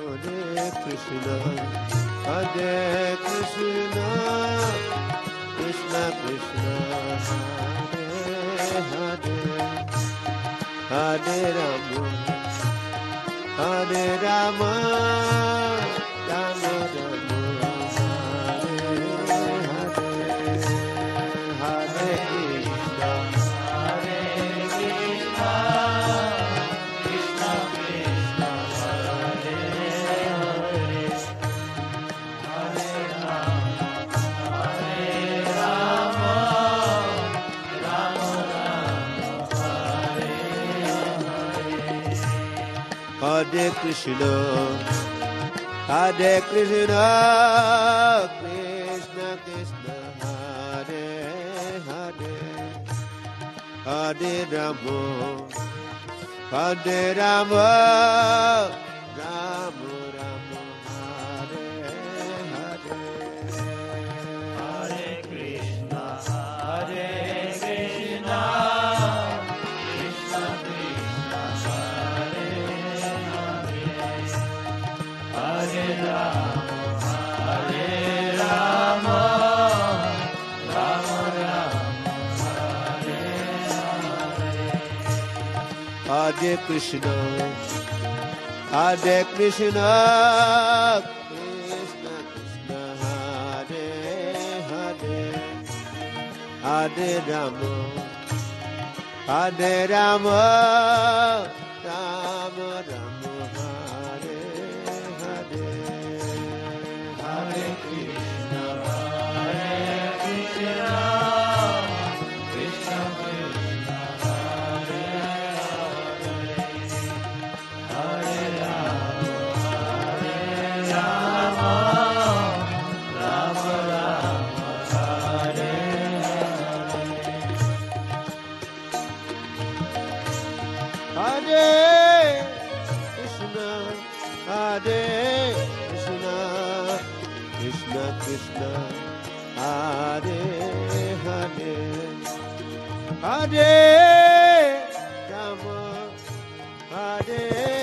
Hare Krishna, Hare Krishna, Krishna Krishna, Hare Hare, Hare Rama, Hare Rama, Rama Rama, Hare Hare, Hare Krishna, Hare Krishna, Krishna Krishna, Hare Hare, Hare Rama, Hare Rama, Rama Rama, Hare Hare, Hare Krishna, Hare Krishna, Krishna Krishna, Hare Hare, Hare Rama, Hare Rama, Rama Rama, Hare Hare, Hare Krishna, Hare Krishna, Krishna Krishna, Hare Hare, Hare Rama, Hare Rama, Rama Rama, Hare Hare, Hare Krishna, Hare Krishna, Krishna Krishna, Hare Hare, Hare Rama, Hare Rama, Rama Rama, Hare Hare, Hare Krishna, Hare Krishna, Krishna Krishna, Hare Hare, Hare Rama, Hare Rama, Rama Rama, Hare Hare, Hare Krishna, Hare Krishna, Krishna Krishna, Hare Hare, Hare Rama, Hare